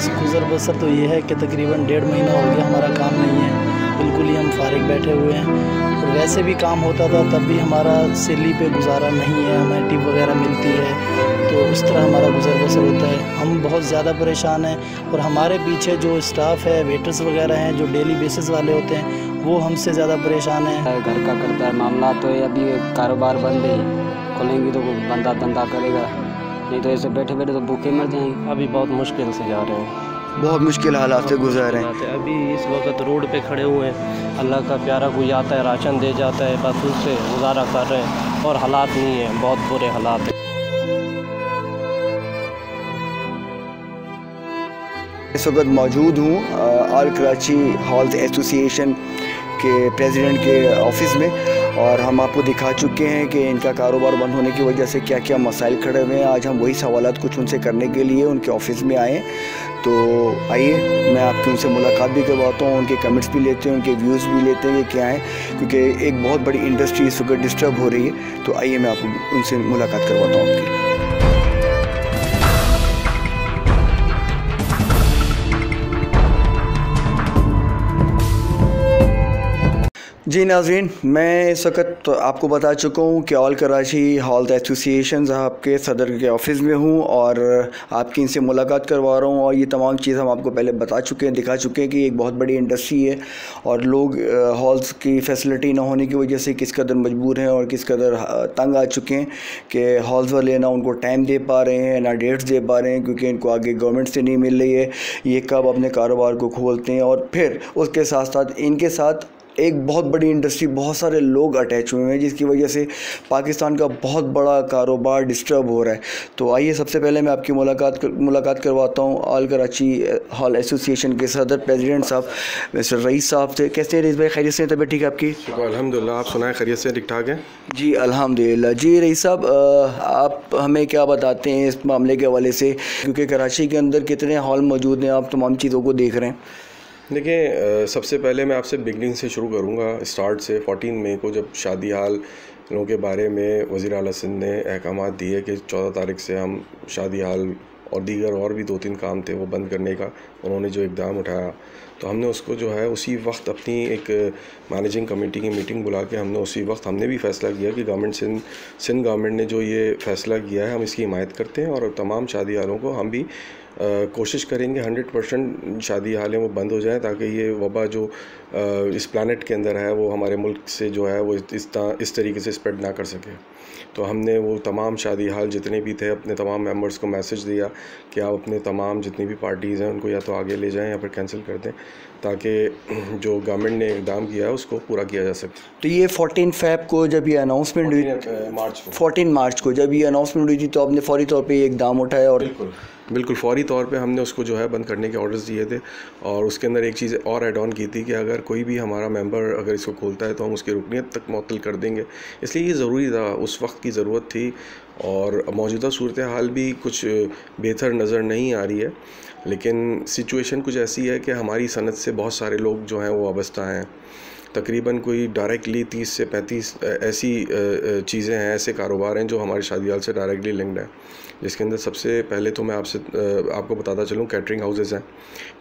बस गुज़र बसर तो ये है कि तकरीबन 1.5 महीना हो गया हमारा काम नहीं है, बिल्कुल ही हम फारिग बैठे हुए हैं। और वैसे भी काम होता था तब भी हमारा सैलरी पे गुजारा नहीं है, हमें टिप वगैरह मिलती है, तो उस तरह हमारा गुज़र बसर होता है। हम बहुत ज़्यादा परेशान हैं और हमारे पीछे जो स्टाफ है, वेटर्स वगैरह हैं जो डेली बेसिस वाले होते हैं, वो हमसे ज़्यादा परेशान हैं। घर का करता है मामला, तो अभी कारोबार बंद है, खोलेंगी तो बंदा करेगा, नहीं तो ऐसे बैठे बैठे तो भूखे मर जाएंगे। अभी बहुत मुश्किल से जा रहे हैं, बहुत मुश्किल हालात से गुजर रहे हैं। अभी इस वक्त रोड पे खड़े हुए हैं, अल्लाह का प्यारा कोई आता है राशन दे जाता है, बस उससे गुजारा कर रहे हैं और हालात नहीं है, बहुत बुरे हालात हैं। इस वक्त मौजूद हूँ ऑल कराची हॉल्स एसोसिएशन के प्रेसिडेंट के ऑफिस में, और हम आपको दिखा चुके हैं कि इनका कारोबार बंद होने की वजह से क्या क्या मसाइल खड़े हुए हैं। आज हम वही सवालात कुछ उनसे करने के लिए उनके ऑफिस में आए, तो आइए मैं आपकी उनसे मुलाकात भी करवाता हूँ, उनके कमेंट्स भी लेते हैं, उनके व्यूज़ भी लेते हैं कि क्या है, क्योंकि एक बहुत बड़ी इंडस्ट्री इस वक्त डिस्टर्ब हो रही है। तो आइए मैं आपको उनसे मुलाकात करवाता हूँ आपकी। जी नाज़रीन, मैं इस वक्त तो आपको बता चुका हूँ कि ऑल कराची हॉल्स एसोसिएशन आपके सदर के ऑफ़िस में हूँ और आपकी इनसे मुलाकात करवा रहा हूँ। और ये तमाम चीज़ हम आपको पहले बता चुके हैं, दिखा चुके हैं कि एक बहुत बड़ी इंडस्ट्री है और लोग हॉल्स की फैसिलिटी ना होने की वजह से किस कदर मजबूर हैं और किस कदर तंग आ चुके हैं कि हॉल्स वाले ना उनको टाइम दे पा रहे हैं, ना डेट्स दे पा रहे हैं, क्योंकि इनको आगे गवर्नमेंट से नहीं मिल रही है ये कब अपने कारोबार को खोलते हैं। और फिर उसके साथ साथ इनके साथ एक बहुत बड़ी इंडस्ट्री, बहुत सारे लोग अटैच हुए हैं, जिसकी वजह से पाकिस्तान का बहुत बड़ा कारोबार डिस्टर्ब हो रहा है। तो आइए सबसे पहले मैं आपकी मुलाकात करवाता हूँ ऑल कराची हॉल एसोसिएशन के सदर प्रेसिडेंट साहब मिस्टर रईस साहब से। कैसे हैं रईस भाई, खैरियत से? तबीयत ठीक है आपकी? अल्हम्दुलिल्लाह, आप सुनाएं, खैरियत से? ठीक ठाक है जी अल्हम्दुलिल्लाह। जी रईस साहब, आप हमें क्या बताते हैं इस मामले के हवाले से, क्योंकि कराची के अंदर कितने हॉल मौजूद हैं, आप तमाम चीज़ों को देख रहे हैं। देखिए, सबसे पहले मैं आपसे बिगनिंग से शुरू करूँगा, स्टार्ट से। 14 मई को जब शादी हाल लोगों के बारे में वज़ीर आला सिंध ने अहकाम दिए कि 14 तारीख से हम शादी हाल और दीगर और भी 2-3 काम थे वो बंद करने का उन्होंने जो इक़दाम उठाया, तो हमने उसको जो है उसी वक्त अपनी एक मैनेजिंग कमेटी की मीटिंग बुला के हमने उसी वक्त हमने भी फ़ैसला किया कि गवर्नमेंट सिंध गवर्नमेंट ने जो ये फ़ैसला किया है हम इसकी हिमायत करते हैं और तमाम शादी हालों को हम भी कोशिश करेंगे 100% शादी हालें वो बंद हो जाएं, ताकि ये वबा जो इस प्लानट के अंदर है वो हमारे मुल्क से जो है वो इस तरीके से स्प्रेड ना कर सके। तो हमने वो तमाम शादी हाल जितने भी थे अपने तमाम मेंबर्स को मैसेज दिया कि आप अपने तमाम जितनी भी पार्टीज़ हैं उनको या तो आगे ले जाएं या फिर कैंसिल कर दें, ताकि जो गवर्नमेंट ने इक़दाम किया है उसको पूरा किया जा सके। तो ये 14 फ़रवरी को जब ये अनाउंसमेंट हुई, 14 मार्च को जब ये अनाउंसमेंट हुई थी, तो आपने फौरी तौर पे ये इक़दाम उठाया? और बिल्कुल फ़ौरी तौर पे हमने उसको जो है बंद करने के ऑर्डर्स दिए थे, और उसके अंदर एक चीज़ और ऐड ऑन की थी कि अगर कोई भी हमारा मेंबर अगर इसको खोलता है तो हम उसकी रुकनीत तक मुअत्तल कर देंगे। इसलिए ये ज़रूरी था, उस वक्त की ज़रूरत थी, और मौजूदा सूरत हाल भी कुछ बेहतर नज़र नहीं आ रही है, लेकिन सिचुएशन कुछ ऐसी है कि हमारी सनत से बहुत सारे लोग जो हैं वो वाबस्ता हैं। तकरीबन कोई डायरेक्टली 30 से 35 ऐसी चीज़ें हैं, ऐसे कारोबार हैं जो हमारे शादी हाल से डायरेक्टली लिंक्ड है, जिसके अंदर सबसे पहले तो मैं आपको बताता चलूँ कैटरिंग हाउसेज़ हैं।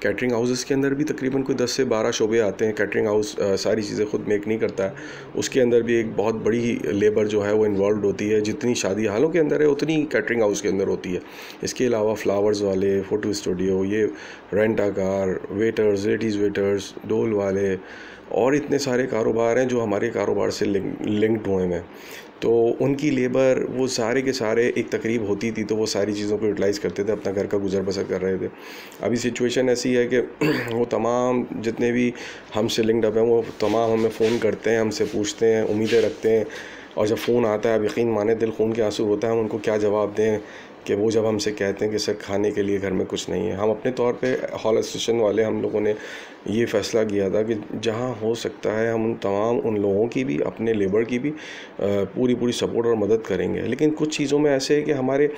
कैटरिंग हाउसेज़ के अंदर भी तकरीबन कोई 10 से 12 शोबे आते हैं। कैटरिंग हाउस सारी चीज़ें ख़ुद मेक नहीं करता है, उसके अंदर भी एक बहुत बड़ी लेबर जो है वो इन्वॉल्व होती है। जितनी शादी हालों के अंदर है उतनी कैटरिंग हाउस के अंदर होती है। इसके अलावा फ्लावर्स वाले, फ़ोटो स्टूडियो, ये रेंट आ कार, वेटर्स, लेडीज़ वेटर्स, डोल वाले, और इतने सारे कारोबार हैं जो हमारे कारोबार से लिंक्ड हुए हैं। तो उनकी लेबर, वो सारे के सारे एक तकरीब होती थी तो वो सारी चीज़ों को यूटिलाइज़ करते थे, अपना घर का गुजर बसर कर रहे थे। अभी सिचुएशन ऐसी है कि वो तमाम जितने भी हमसे लिंक्ड अप हैं वो तमाम हमें फ़ोन करते हैं, हमसे पूछते हैं, उम्मीदें रखते हैं, और जब फ़ोन आता है, अब यकीन माने दिल खून के आंसू होता है, हम उनको क्या जवाब दें कि वो जब हमसे कहते हैं कि सर खाने के लिए घर में कुछ नहीं है। हम अपने तौर पे हॉल एसोसिएशन वाले हम लोगों ने ये फ़ैसला किया था कि जहाँ हो सकता है हम उन लोगों की भी, अपने लेबर की भी पूरी सपोर्ट और मदद करेंगे। लेकिन कुछ चीज़ों में ऐसे है कि हमारे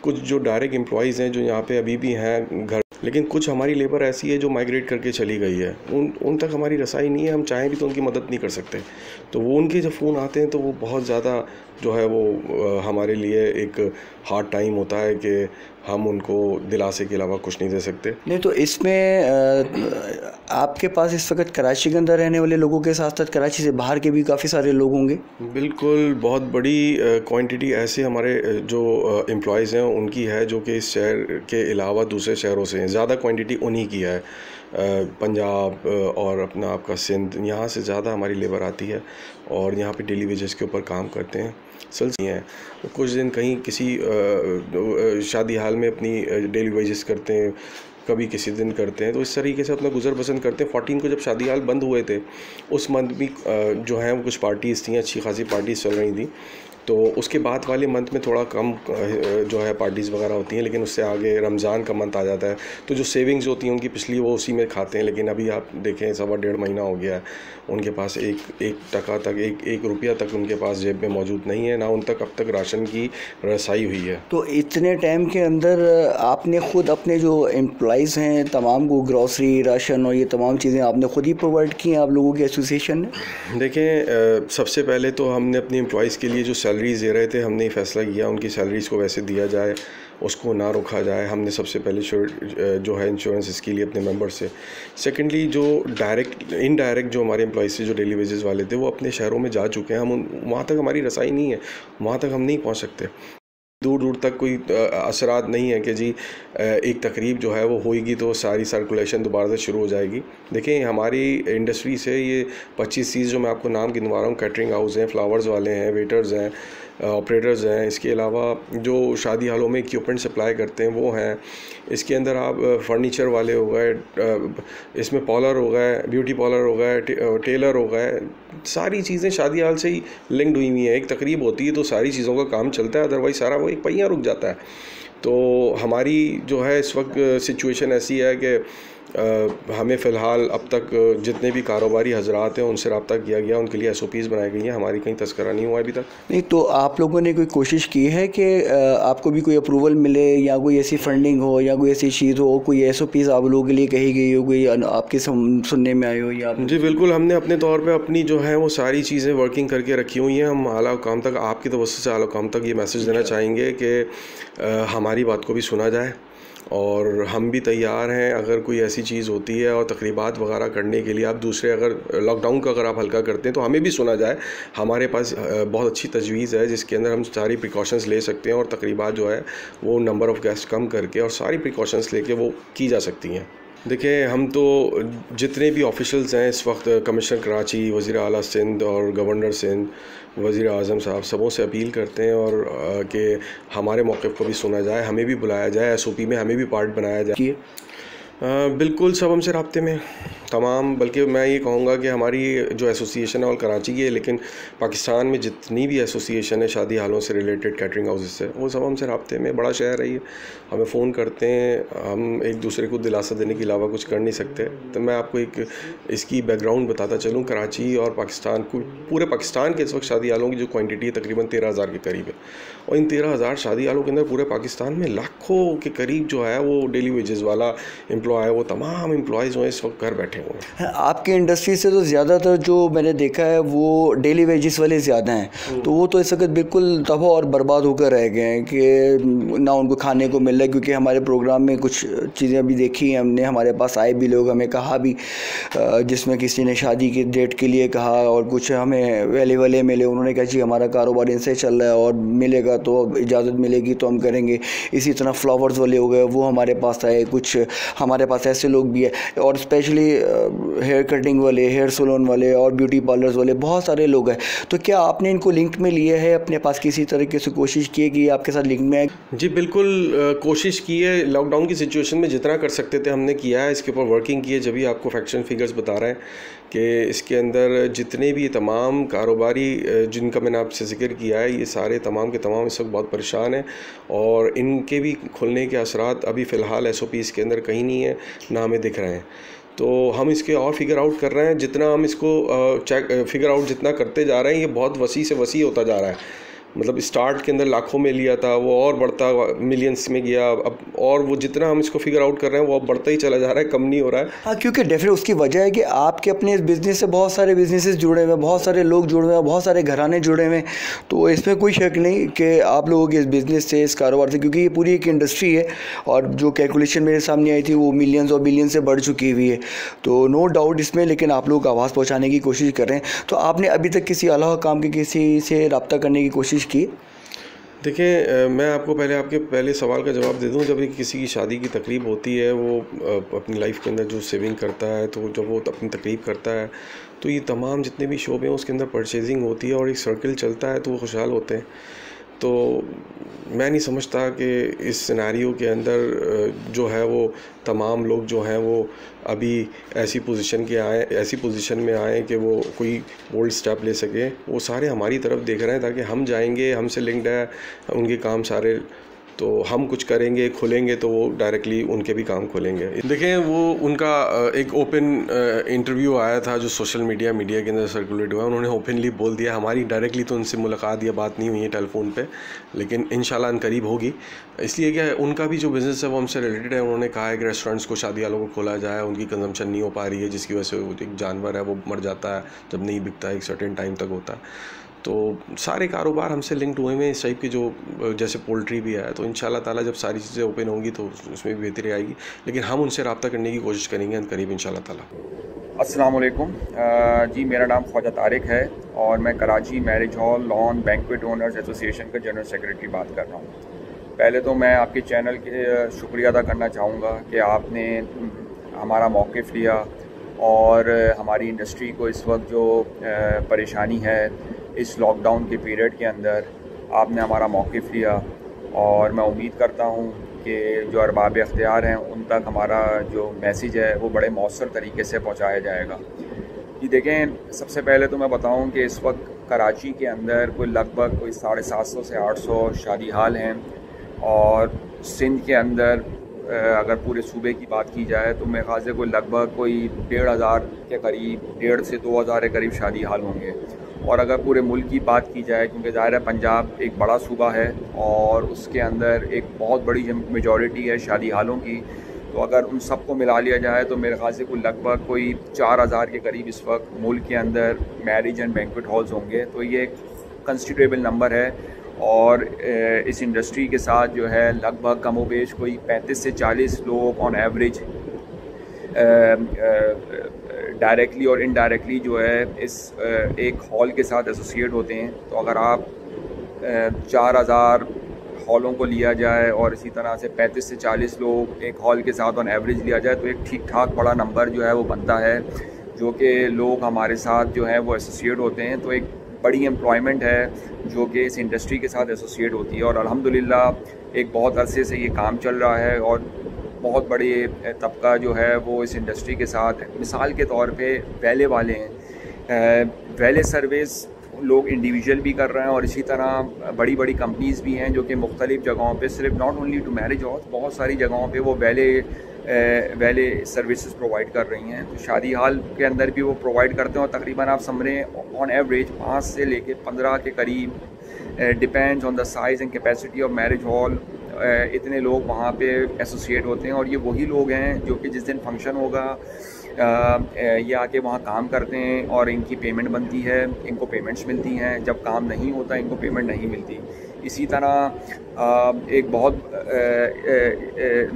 कुछ जो डायरेक्ट एम्प्लॉइज़ हैं जो यहाँ पे अभी भी हैं घर, लेकिन कुछ हमारी लेबर ऐसी है जो माइग्रेट करके चली गई है, उन तक हमारी रसाई नहीं है, हम चाहें भी तो उनकी मदद नहीं कर सकते। तो वो उनके जब फ़ोन आते हैं तो वो बहुत ज़्यादा जो है वो हमारे लिए एक हार्ड टाइम होता है कि हम उनको दिलासे के अलावा कुछ नहीं दे सकते। नहीं तो इसमें आपके पास इस वक्त कराची के अंदर रहने वाले लोगों के साथ साथ कराची से बाहर के भी काफ़ी सारे लोग होंगे? बिल्कुल, बहुत बड़ी क्वांटिटी ऐसे हमारे जो एम्प्लॉयज़ हैं उनकी है जो कि इस शहर के अलावा दूसरे शहरों से हैं। ज़्यादा क्वांटिटी उन्हीं की है। पंजाब और अपना आपका सिंध, यहाँ से ज़्यादा हमारी लेबर आती है और यहाँ पे डेली वेजेस के ऊपर काम करते हैं। सिलसिले हैं, कुछ दिन कहीं किसी शादी हाल में अपनी डेली वेजेस करते हैं, कभी किसी दिन करते हैं, तो इस तरीके से अपना गुजर बसर करते हैं। 14 को जब शादी हाल बंद हुए थे उस मंथ भी जो है वो कुछ पार्टीज़ थी, अच्छी खासी पार्टीज़ चल रही थी। तो उसके बाद वाले मंथ में थोड़ा कम जो है पार्टीज़ वगैरह होती हैं, लेकिन उससे आगे रमज़ान का मंथ आ जाता है तो जो सेविंग्स होती हैं उनकी पिछली वो उसी में खाते हैं। लेकिन अभी आप देखें 1.5 महीना हो गया है, उनके पास एक टका तक एक रुपया तक उनके पास जेब में मौजूद नहीं है, ना उन तक अब तक राशन की रसाई हुई है। तो इतने टाइम के अंदर आपने ख़ुद अपने जो एम्प्लॉइज़ हैं तमाम को ग्रॉसरी, राशन और ये तमाम चीज़ें आपने ख़ुद ही प्रोवाइड की हैं आप लोगों की एसोसिएशन ने? देखें, सबसे पहले तो हमने अपनी एम्प्लॉइज़ के लिए जो सैलरीज़ दे रहे थे हमने ये फ़ैसला किया उनकी सैलरीज़ को वैसे दिया जाए, उसको ना रोका जाए। हमने सबसे पहले जो है इंश्योरेंस इसके लिए अपने मेंबर से। सेकेंडली जो इनडायरेक्ट जो हमारे एम्प्लॉइज़ थे जो डेली वेजेस वाले थे वो अपने शहरों में जा चुके हैं। हम वहाँ तक हमारी रसाई नहीं है, वहाँ तक हम नहीं पहुँच सकते। दूर दूर तक कोई असरात नहीं है कि जी एक तकरीब जो है वो होएगी तो सारी सर्कुलेशन दोबारा से शुरू हो जाएगी। देखें, हमारी इंडस्ट्री से ये 25-30 जो मैं आपको नाम गिनवा रहा हूँ, कैटरिंग हाउस हैं, फ्लावर्स वाले हैं, वेटर्स हैं, ऑपरेटर्स हैं, इसके अलावा जो शादी हालों में इक्विपमेंट सप्लाई करते हैं वो हैं। इसके अंदर आप फर्नीचर वाले हो गए, इसमें पार्लर हो गए, ब्यूटी पार्लर हो गए, टेलर हो गए, सारी चीज़ें शादी हाल से ही लिंक्ड हुई हैं। एक तकरीब होती है तो सारी चीज़ों का काम चलता है, अदरवाइज़ सारा वो एक पहिया रुक जाता है। तो हमारी जो है इस वक्त सिचुएशन ऐसी है कि हमें फ़िलहाल अब तक जितने भी कारोबारी हजरात हैं उनसे रब्ता किया गया, उनके लिए SOPs बनाई गई हैं। हमारी कहीं तस्करा नहीं हुआ अभी तक। नहीं तो आप लोगों ने कोई कोशिश की है कि आपको भी कोई अप्रूवल मिले या कोई ऐसी फंडिंग हो या कोई ऐसी चीज़ हो, कोई SOPs आप लोगों के लिए कही गई हो, कोई आपके सुनने में आई हो? या जी बिल्कुल, हमने अपने तौर पे अपनी जो है वो सारी चीज़ें वर्किंग करके रखी हुई हैं। हम आला हुकाम तक, आपकी तवज्जो से आला हुकाम तक ये मैसेज देना चाहेंगे कि हमारी बात को भी सुना जाए और हम भी तैयार हैं अगर कोई ऐसी चीज़ होती है और तकरीबात वगैरह करने के लिए। आप दूसरे अगर लॉकडाउन का अगर आप हल्का करते हैं तो हमें भी सुना जाए। हमारे पास बहुत अच्छी तजवीज़ है जिसके अंदर हम सारी प्रिकॉशंस ले सकते हैं और तकरीबात जो है वो नंबर ऑफ़ गेस्ट कम करके और सारी प्रिकॉशंस लेके वो की जा सकती हैं। देखिए, हम तो जितने भी ऑफिशियल्स हैं इस वक्त, कमिश्नर कराची, वज़ीर आला सिंध और गवर्नर सिंध, वज़ीर आज़म साहब, सबों से अपील करते हैं और कि हमारे मौक़िफ़ को भी सुना जाए, हमें भी बुलाया जाए, SOP में हमें भी पार्ट बनाया जाए। बिल्कुल, सब हमसे राब्ते में तमाम, बल्कि मैं ये कहूँगा कि हमारी जो एसोसिएशन है और कराची की है, लेकिन पाकिस्तान में जितनी भी एसोसिएशन है शादी हालों से रिलेटेड, कैटरिंग हाउसेस से, वो सब हमसे राब्ते में। बड़ा शहर है ये, हमें फ़ोन करते हैं, हम एक दूसरे को दिलासा देने के अलावा कुछ कर नहीं सकते। तो मैं आपको एक इसकी बैकग्राउंड बताता चलूँ। कराची और पाकिस्तान को, पूरे पाकिस्तान के इस वक्त शादी हालों की जो क्वान्टिटी है तकरीबन 13,000 के करीब है और इन 13,000 शादी हालों के अंदर पूरे पाकिस्तान में लाखों के करीब जो है वो डेली वेजेस वाला एम्प्लॉय है, वो तमाम एम्प्लॉयज़ जो हैं इस वक्त घर बैठे हुए हैं। आपकी इंडस्ट्री से तो ज़्यादातर जो मैंने देखा है वो डेली वेजेस वाले ज़्यादा हैं, तो वो तो इस वक्त बिल्कुल तबाह और बर्बाद होकर रह गए हैं कि ना उनको खाने को मिल रहा है। क्योंकि हमारे प्रोग्राम में कुछ चीज़ें अभी देखी हैं हमने, हमारे पास आए भी लोग, हमें कहा भी, जिसमें किसी ने शादी की डेट के लिए कहा और कुछ हमें वाले मिले, उन्होंने कहा जी हमारा कारोबार इनसे चल रहा है और मिलेगा तो इजाज़त मिलेगी तो हम करेंगे। इसी तरह फ्लावर्स वाले हो गए, वो हमारे पास आए। कुछ हमारे पास ऐसे लोग भी हैं और स्पेशली हेयर कटिंग वाले, हेयर सैलून वाले और ब्यूटी पार्लर्स वाले बहुत सारे लोग हैं। तो क्या आपने इनको लिंक में लिए है अपने पास, किसी तरीके से कोशिश की है कि आपके साथ लिंक में है? जी बिल्कुल, कोशिश की है। लॉकडाउन की सिचुएशन में जितना कर सकते थे हमने किया है, इसके ऊपर वर्किंग की है। जब भी आपको फैक्शन फिगर्स बता रहे हैं कि इसके अंदर जितने भी तमाम कारोबारी जिनका मैंने आपसे जिक्र किया है, ये सारे तमाम के तमाम इस वक्त बहुत परेशान हैं और इनके भी खुलने के असरात अभी फ़िलहाल SOPs के अंदर कहीं नहीं है, ना हमें दिख रहे हैं। तो हम इसके और फिगर आउट कर रहे हैं। जितना हम इसको फिगर आउट जितना करते जा रहे हैं, ये बहुत वसी से वसी होता जा रहा है। मतलब स्टार्ट के अंदर लाखों में लिया था, वो और बढ़ता मिलियंस में गया अब, और वो जितना हम इसको फिगर आउट कर रहे हैं वो अब बढ़ता ही चला जा रहा है, कम नहीं हो रहा है। हाँ, क्योंकि डेफिनेट उसकी वजह है कि आपके अपने इस बिज़नेस से बहुत सारे बिजनेसेस जुड़े हुए हैं, बहुत सारे लोग जुड़े हुए हैं, बहुत सारे घराने जुड़े हुए हैं। तो इसमें कोई शक नहीं कि आप लोगों के इस बिज़नेस से, इस कारोबार से, क्योंकि ये पूरी एक इंडस्ट्री है और जो कैलकुलेशन मेरे सामने आई थी वो मिलियंस और बिलियन से बढ़ चुकी हुई है, तो नो डाउट इसमें। लेकिन आप लोग आवाज़ पहुँचाने की कोशिश कर रहे हैं। तो आपने अभी तक किसी अलावा काम के किसी से रब्ता करने की कोशिश की? देखिए, मैं आपको पहले आपके पहले सवाल का जवाब दे दूं। जब किसी की शादी की तकरीब होती है, वो अपनी लाइफ के अंदर जो सेविंग करता है, तो जब वो अपनी तकरीब करता है तो ये तमाम जितने भी शोबे हैं उसके अंदर परचेजिंग होती है और एक सर्कल चलता है, तो वो खुशहाल होते हैं। तो मैं नहीं समझता कि इस सिनेरियो के अंदर जो है वो तमाम लोग जो हैं वो अभी ऐसी पोजीशन में आए कि वो कोई बोल्ड स्टेप ले सके। वो सारे हमारी तरफ देख रहे हैं ताकि हम जाएंगे, हमसे लिंक्ड है उनके काम सारे, तो हम कुछ करेंगे, खुलेंगे तो वो डायरेक्टली उनके भी काम खुलेंगे। देखें, वो उनका एक ओपन इंटरव्यू आया था जो सोशल मीडिया के अंदर सर्कुलेट हुआ। उन्होंने ओपनली बोल दिया, हमारी डायरेक्टली तो उनसे मुलाकात या बात नहीं हुई है टेलीफोन पे, लेकिन इंशाल्लाह अनकरीब होगी। इसलिए क्या उनका भी जो बिज़नेस है वो हमसे रिलेटेड है। उन्होंने कहा है कि रेस्टोरेंट्स को, शादी वालों को खोला जाए, उनकी कंजम्पशन नहीं हो पा रही है, जिसकी वजह से वो एक जानवर है वो मर जाता है जब नहीं बिकता है, एक सर्टेन टाइम तक होता है। तो सारे कारोबार हमसे लिंक्ड हुए हैं इस टाइप के, जो जैसे पोल्ट्री भी है। तो इंशाल्लाह ताला जब सारी चीज़ें ओपन होंगी तो उसमें भी बेहतरी आएगी, लेकिन हम उनसे रब्ता करने की कोशिश करेंगे करीब इंशाल्लाह ताला। अस्सलाम वालेकुम जी, मेरा नाम ख्वाजा तारिक है और मैं Karachi marriage hall lawn banquet owners association का जनरल सेक्रेटरी बात कर रहा हूँ। पहले तो मैं आपके चैनल के शुक्रिया अदा करना चाहूँगा कि आपने हमारा मौक़िफ़ लिया और हमारी इंडस्ट्री को इस वक्त जो परेशानी है इस लॉकडाउन के पीरियड के अंदर आपने हमारा मौक़िफ़ लिया, और मैं उम्मीद करता हूँ कि जो अरबाब इख्तियार हैं उन तक हमारा जो मैसेज है वो बड़े मौसर तरीके से पहुँचाया जाएगा। ये देखें, सबसे पहले तो मैं बताऊँ कि इस वक्त कराची के अंदर लगभग 750 से 800 शादी हाल हैं, और सिंध के अंदर अगर पूरे सूबे की बात की जाए तो मेरे ख्याल से लगभग 1,500 के करीब, 1,500 से 2,000 के करीब शादी हाल होंगे। और अगर पूरे मुल्क की बात की जाए, क्योंकि ज़ाहिर है पंजाब एक बड़ा सूबा है और उसके अंदर एक बहुत बड़ी मेजॉरिटी है शादी हालों की, तो अगर उन सबको मिला लिया जाए तो मेरे ख्याल से लगभग 4,000 के करीब इस वक्त मुल्क के अंदर मैरिज एंड बैंक्वेट हॉल्स होंगे। तो ये एक कंसिडरेबल नंबर है, और इस इंडस्ट्री के साथ जो है लगभग कमोबेश 35 से 40 लोग ऑन एवरेज डायरेक्टली और इनडायरेक्टली जो है इस एक हॉल के साथ एसोसिएट होते हैं। तो अगर आप 4,000 हॉलों को लिया जाए और इसी तरह से 35 से 40 लोग एक हॉल के साथ ऑन एवरेज लिया जाए, तो एक ठीक ठाक बड़ा नंबर जो है वो बनता है, जो कि लोग हमारे साथ जो है वो एसोसिएट होते हैं। तो एक बड़ी एम्प्लॉयमेंट है जो कि इस इंडस्ट्री के साथ एसोसिएट होती है, और अल्हम्दुलिल्लाह एक बहुत अरसे से ये काम चल रहा है और बहुत बड़ी तबका जो है वो इस इंडस्ट्री के साथ। मिसाल के तौर पे वैले वाले हैं, वैले सर्विस लोग इंडिविजुअल भी कर रहे हैं, और इसी तरह बड़ी बड़ी कंपनीज़ भी हैं जो कि मुख्तलिफ़ जगहों पे, सिर्फ not only to marriage hall, बहुत सारी जगहों पे वो वैले सर्विसेज प्रोवाइड कर रही हैं। तो शादी हाल के अंदर भी वो प्रोवाइड करते हैं, और तकरीबन आप समझें ऑन एवरेज 5 से लेके 15 के करीब, depends on the size and capacity of marriage hall, इतने लोग वहाँ पे एसोसिएट होते हैं। और ये वही लोग हैं जो कि जिस दिन फंक्शन होगा ये आके वहाँ काम करते हैं और इनकी पेमेंट बनती है, इनको पेमेंट्स मिलती हैं। जब काम नहीं होता इनको पेमेंट नहीं मिलती। इसी तरह एक बहुत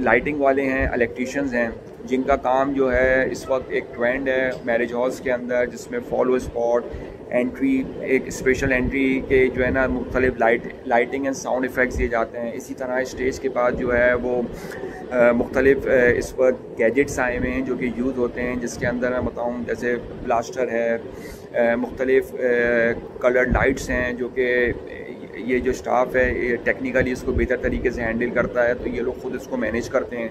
लाइटिंग वाले हैं, इलेक्ट्रीशियंस हैं, जिनका काम जो है इस वक्त एक ट्रेंड है मैरिज हॉल्स के अंदर, जिसमें फॉलो स्पॉट एंट्री, एक स्पेशल एंट्री के जो है ना मुख्तलिफ लाइटिंग एंड साउंड इफ़ेक्ट्स दिए जाते हैं। इसी तरह स्टेज के बाद जो है वो मुख्तलिफ इस वक्त गैजेट्स आए हुए हैं जो कि यूज़ होते हैं, जिसके अंदर मैं बताऊँ जैसे ब्लास्टर है, मुख्तलिफ कलर्ड लाइट्स हैं, जो कि ये जो स्टाफ है ये टेक्निकली इसको बेहतर तरीके से हैंडल करता है, तो ये लोग ख़ुद इसको मैनेज करते हैं,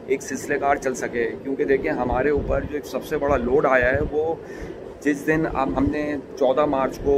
एक सिलसिलेकार चल सके। क्योंकि देखिए हमारे ऊपर जो एक सबसे बड़ा लोड आया है वो जिस दिन हमने 14 मार्च को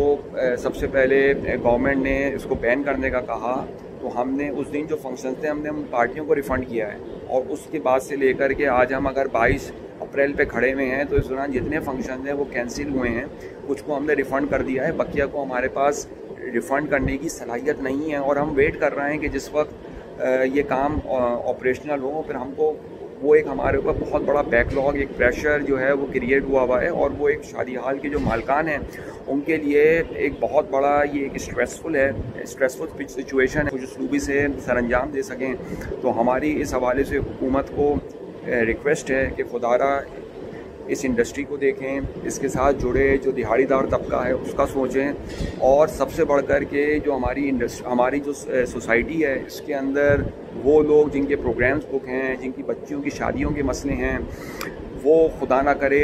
सबसे पहले गवर्नमेंट ने इसको बैन करने का कहा, तो हमने उस दिन जो फंक्शन थे हमने उन पार्टियों को रिफ़ंड किया है, और उसके बाद से लेकर के आज हम अगर 22 अप्रैल पे खड़े हुए हैं, तो इस दौरान जितने फंक्शन हैं वो कैंसिल हुए हैं। कुछ को हमने रिफ़ंड कर दिया है, बकिया को हमारे पास रिफ़ंड करने की सलाहियत नहीं है और हम वेट कर रहे हैं कि जिस वक्त ये काम ऑपरेशनल हो फिर हमको वो एक हमारे ऊपर बहुत बड़ा बैकलॉग, एक प्रेशर जो है वो क्रिएट हुआ है और वो एक शादी हाल के जो मालकान हैं उनके लिए एक बहुत बड़ा ये एक स्ट्रेसफुल सिचुएशन है। कुछ उसलूबी से सरअंजाम दे सकें, तो हमारी इस हवाले से हुकूमत को रिक्वेस्ट है कि खुदारा इस इंडस्ट्री को देखें, इसके साथ जुड़े जो दिहाड़ीदार तबका है उसका सोचें, और सबसे बढ़कर के जो हमारी जो सोसाइटी है इसके अंदर वो लोग जिनके प्रोग्राम्स बुक हैं, जिनकी बच्चियों की शादियों के मसले हैं, वो खुदा ना करे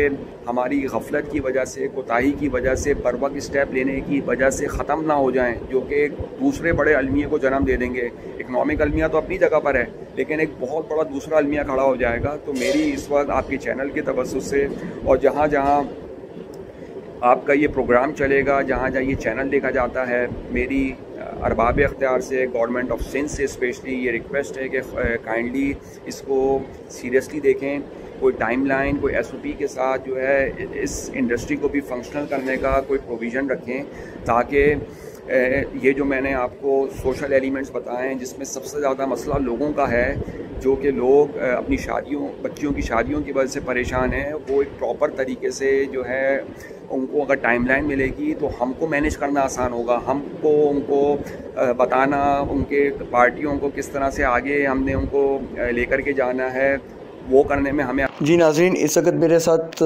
हमारी गफलत की वजह से, कोताही की वजह से, बर वक्त स्टेप लेने की वजह से ख़त्म ना हो जाएं, जो कि एक दूसरे बड़े अलमिया को जन्म दे देंगे। इकनॉमिक अलमिया तो अपनी जगह पर है, लेकिन एक बहुत बड़ा दूसरा अलमिया खड़ा हो जाएगा। तो मेरी इस वक्त आपके चैनल की तवज्जुह से और जहाँ जहाँ आपका ये प्रोग्राम चलेगा, जहाँ जहाँ ये चैनल देखा जाता है, मेरी अरबाब इख्तियार से, गवर्नमेंट ऑफ सिंध से स्पेशली ये रिक्वेस्ट है कि काइंडली इसको सीरियसली देखें। कोई टाइमलाइन, कोई SOP के साथ जो है इस इंडस्ट्री को भी फंक्शनल करने का कोई प्रोविज़न रखें, ताकि ये जो मैंने आपको सोशल एलिमेंट्स बताए हैं जिसमें सबसे ज़्यादा मसला लोगों का है, जो कि लोग अपनी बच्चियों की शादियों की वजह से परेशान हैं, वो एक प्रॉपर तरीके से जो है उनको अगर टाइमलाइन मिलेगी तो हमको मैनेज करना आसान होगा, हमको उनको बताना, उनके पार्टियों को किस तरह से आगे हमने उनको लेकर के जाना है, वो करने में हमें। जी नाज़रीन, इस वक्त मेरे साथ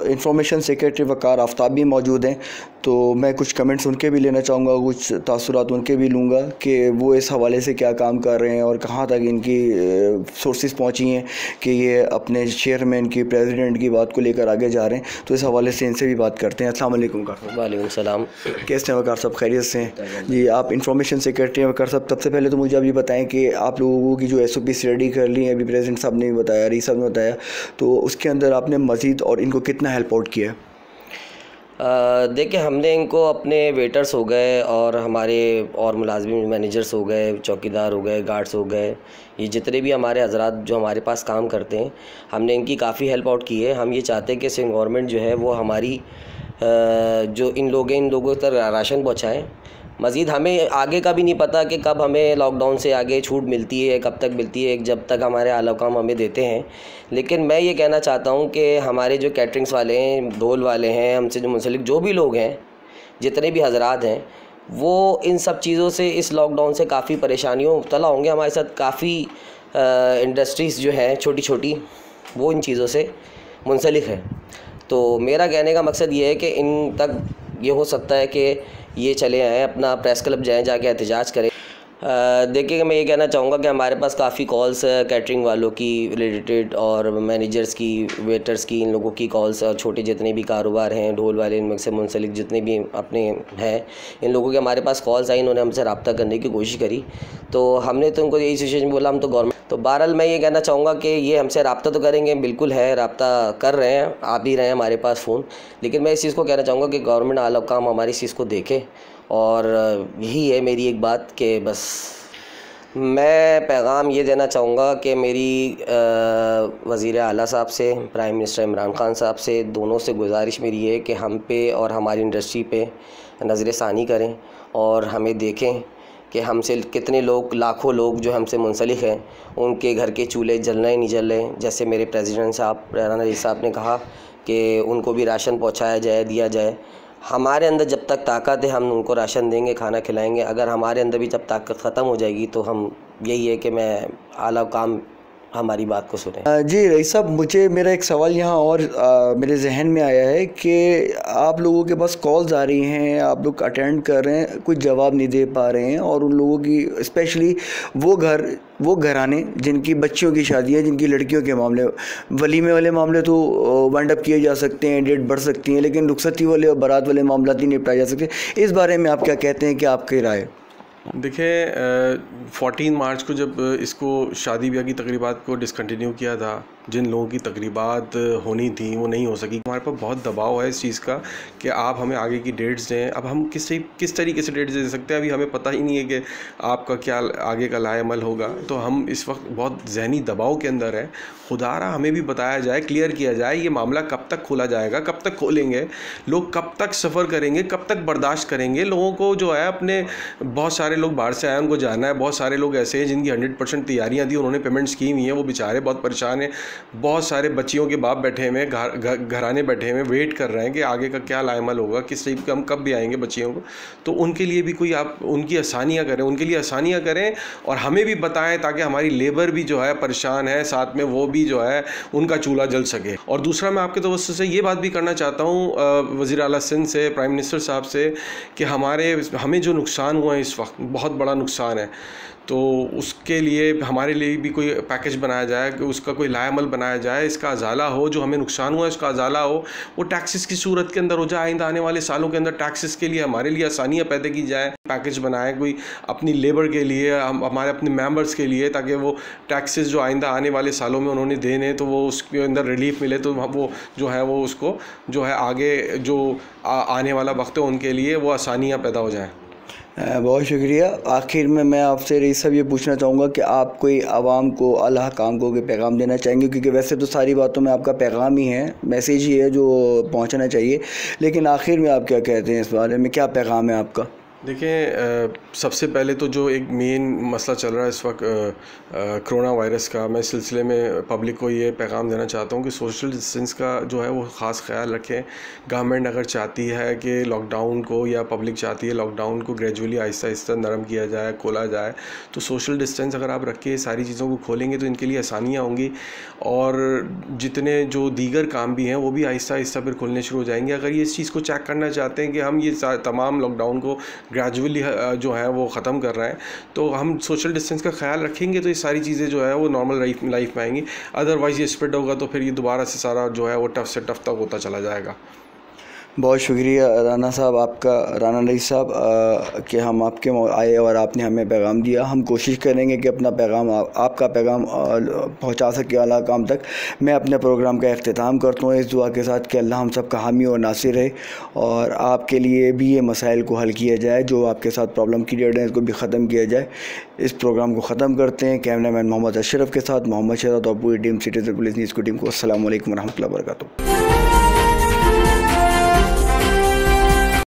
इंफॉर्मेशन सेक्रेटरी वक़ार आफ्ताब भी मौजूद हैं, तो मैं कुछ कमेंट्स उनके भी लेना चाहूँगा, कुछ तासुरात उनके भी लूँगा कि वो इस हवाले से क्या काम कर रहे हैं और कहाँ तक इनकी सोर्सेज पहुँची हैं कि ये अपने चेयरमैन की, प्रेसिडेंट की बात को लेकर आगे जा रहे हैं। तो इस हवाले से इनसे भी बात करते हैं। अस्सलाम वालेकुम। वालेकुम सलाम। कैसे हैं वक़ार साहब, खैरियत से हैं? जी, आप इंफॉर्मेशन सेक्रेटरी हैं वक़ार साहब। सबसे पहले तो मुझे आप ये बताएँ कि आप लोगों की जो SOP रेडी कर ली है, अभी प्रेसिडेंट साहब ने भी बताया, रईस साहब ने बताया, तो उसके अंदर आपने मज़ीद और इनको कितना हेल्प आउट किया? देखिए, हमने इनको अपने वेटर्स हो गए और हमारे और मुलाजमिन मैनेजर्स हो गए, चौकीदार हो गए, गार्ड्स हो गए, ये जितने भी हमारे हजरात जो हमारे पास काम करते हैं, हमने इनकी काफ़ी हेल्प आउट की है। हम ये चाहते हैं कि सिंध गवर्नमेंट जो है वो हमारी जो इन लोगों तक राशन पहुँचाएँ। मज़ीद हमें आगे का भी नहीं पता कि कब हमें लॉकडाउन से आगे छूट मिलती है, कब तक मिलती है, जब तक हमारे आला काम हमें देते हैं। लेकिन मैं ये कहना चाहता हूँ कि हमारे जो कैटरिंग्स वाले हैं, ढोल वाले हैं, हमसे जो मुंसलिक जो भी लोग हैं, जितने भी हजरात हैं, वो इन सब चीज़ों से, इस लॉकडाउन से काफ़ी परेशानियों में मुब्तला होंगे। हमारे साथ काफ़ी इंडस्ट्रीज़ जो हैं छोटी छोटी, वो इन चीज़ों से मुंसलिक है। तो मेरा कहने का मकसद ये है कि इन तक ये हो सकता है कि ये चले आएँ, अपना प्रेस क्लब जाएँ, जाके एहतजाज करें। देखिए, मैं ये कहना चाहूँगा कि हमारे पास काफ़ी कॉल्स कैटरिंग वालों की रिलेटेड और मैनेजर्स की, वेटर्स की, इन लोगों की कॉल्स, और छोटे जितने भी कारोबार हैं, ढोल वाले, इनमें से मुंसलिक जितने भी अपने हैं, इन लोगों के हमारे पास कॉल्स आई, इन्होंने हमसे रब्ता करने की कोशिश करी, तो हमने तो उनको यही सिचुएशन बोला, हम तो गवर्नमेंट। तो बहरहाल मैं ये कहना चाहूँगा कि ये हमसे रब्ता तो करेंगे, बिल्कुल है, रब्ता कर रहे हैं, आ भी रहे हैं हमारे पास फ़ोन। लेकिन मैं इस चीज़ को कहना चाहूँगा कि गवर्नमेंट आला काम हमारी इस चीज़ को देखे, और यही है मेरी एक बात कि बस मैं पैगाम ये देना चाहूँगा कि मेरी वज़ीर आला साहब से, प्राइम मिनिस्टर इमरान ख़ान साहब से, दोनों से गुजारिश मेरी है कि हम पे और हमारी इंडस्ट्री पे नज़र सानी करें और हमें देखें कि हमसे कितने लोग, लाखों लोग जो हमसे मुंसलिक हैं, उनके घर के चूल्हे जल रहे नहीं जल रहे। जैसे मेरे प्रेसिडेंट साहब, रईस साहब ने कहा कि उनको भी राशन पहुँचाया जाए, दिया जाए। हमारे अंदर जब तक ताकत है हम उनको राशन देंगे, खाना खिलाएंगे। अगर हमारे अंदर भी जब ताकत ख़त्म हो जाएगी तो हम, यही है कि मैं आला काम हमारी बात को सुने। जी रईस साहब, मुझे मेरा एक सवाल यहाँ और मेरे जहन में आया है कि आप लोगों के पास कॉल्स आ रही हैं, आप लोग अटेंड कर रहे हैं, कुछ जवाब नहीं दे पा रहे हैं, और उन लोगों की स्पेशली वो घराने जिनकी बच्चियों की शादी है, जिनकी लड़कियों के मामले, वलीमे वाले मामले तो वाइंड अप किए जा सकते हैं, डेट बढ़ सकती हैं, लेकिन रुखसती वाले और बारात वाले मामला नहीं निपटाए जा सकते। इस बारे में आप क्या कहते हैं, क्या आपकी राय? देखिए, 14 मार्च को जब इसको शादी ब्याह की तकरीबात को डिसकंटिन्यू किया था, जिन लोगों की तकरीबात होनी थी वो नहीं हो सकी। हमारे पास बहुत दबाव है इस चीज़ का कि आप हमें आगे की डेट्स दें। अब हम किस तरीके से डेट्स दे सकते हैं, अभी हमें पता ही नहीं है कि आपका क्या आगे का लाएमल होगा। तो हम इस वक्त बहुत जहनी दबाव के अंदर हैं। खुदारा हमें भी बताया जाए, क्लियर किया जाए ये मामला कब तक खोला जाएगा, कब तक खोलेंगे, लोग कब तक सफ़र करेंगे, कब तक बर्दाश्त करेंगे। लोगों को जो है अपने, बहुत सारे लोग बाहर से आए, उनको जाना है। बहुत सारे लोग ऐसे हैं जिनकी 100% तैयारियां थी, उन्होंने पेमेंट्स की हुई हैं, वो बेचारे बहुत परेशान हैं। बहुत सारे बच्चियों के बाप बैठे हुए हैं, घराने बैठे हुए वेट कर रहे हैं कि आगे का क्या लाएमल होगा, किस टाइप का हम कब भी आएंगे बच्चियों को। तो उनके लिए भी कोई आप उनकी आसानियाँ करें, उनके लिए आसानियाँ करें और हमें भी बताएं ताकि हमारी लेबर भी जो है परेशान है, साथ में वो भी जो है उनका चूल्हा जल सके। और दूसरा मैं आपके तवज्जो से ये बात भी करना चाहता हूँ वज़ीर आला सिंध से, प्राइम मिनिस्टर साहब से, कि हमें जो नुकसान हुआ है इस वक्त बहुत बड़ा नुकसान है, तो उसके लिए हमारे लिए भी कोई पैकेज बनाया जाए, कि उसका कोई लाएमल बनाया जाए, इसका अजाला हो, जो हमें नुकसान हुआ है इसका अजाला हो, वो टैक्सेस की सूरत के अंदर हो जाए। आइंदा आने वाले सालों के अंदर टैक्सेस के लिए हमारे लिए आसानियाँ पैदा की जाए, पैकेज बनाए कोई अपनी लेबर के लिए, हमारे अपने मेंबर्स के लिए, ताकि वो टैक्सेस जो आइंदा आने वाले सालों में उन्होंने देने तो वो उसके अंदर रिलीफ मिले, तो वो जो है वो उसको जो है आगे जो आने वाला वक्त है उनके लिए वो आसानियाँ पैदा हो जाएँ। बहुत शुक्रिया। आखिर में मैं आपसे रईस साहब ये पूछना चाहूँगा कि आप कोई आवाम को, अल हकाम को कोई पैगाम देना चाहेंगे, क्योंकि वैसे तो सारी बातों में आपका पैगाम ही है, मैसेज ही है जो पहुँचना चाहिए, लेकिन आखिर में आप क्या कहते हैं इस बारे में, क्या पैगाम है आपका? देखें, सबसे पहले तो जो एक मेन मसला चल रहा है इस वक्त कोरोना वायरस का, मैं इस सिलसिले में पब्लिक को ये पैगाम देना चाहता हूँ कि सोशल डिस्टेंस का जो है वो ख़ास ख्याल रखें। गवर्नमेंट अगर चाहती है कि लॉकडाउन को, या पब्लिक चाहती है लॉकडाउन को ग्रेजुअली आहिस्ता आहिस्ता नरम किया जाए, खोला जाए, तो सोशल डिस्टेंस अगर आप रख के सारी चीज़ों को खोलेंगे तो इनके लिए आसानियाँ होंगी, और जितने जो दीगर काम भी हैं वो भी आहिस्ता आहिस्ता फिर खुलने शुरू हो जाएंगे। अगर ये इस चीज़ को चेक करना चाहते हैं कि हम ये तमाम लॉकडाउन को ग्रेजुअली जो है वो ख़त्म कर रहे हैं, तो हम सोशल डिस्टेंस का ख्याल रखेंगे तो ये सारी चीज़ें जो है वो नॉर्मल लाइफ में आएंगी। अदरवाइज़ ये स्प्रेड होगा तो फिर ये दोबारा से सारा जो है वो टफ से टफ तक होता चला जाएगा। बहुत शुक्रिया राना साहब आपका, राना रईस साहब, कि हम आपके आए और आपने हमें पैगाम दिया। हम कोशिश करेंगे कि अपना पैगाम, आपका पैगाम पहुंचा सके आला काम तक। मैं अपने प्रोग्राम का अख्तिताम करता हूँ इस दुआ के साथ कि अल्लाह हम सब का हामी और नासिर रहे, और आपके लिए भी ये मसाइल को हल किया जाए, जो आपके साथ प्रॉब्लम क्रिएट है इसको भी ख़त्म किया जाए। इस प्रोग्राम को ख़त्म करते हैं कैमरा मैन मोहम्मद अशरफ के साथ, मोहम्मद शहजाद और पूरी टीम सिटीज़न पुलिस न्यूज़ की टीम को अस्सलाम वालेकुम रहमतुल्लाहि व बरकातुहू।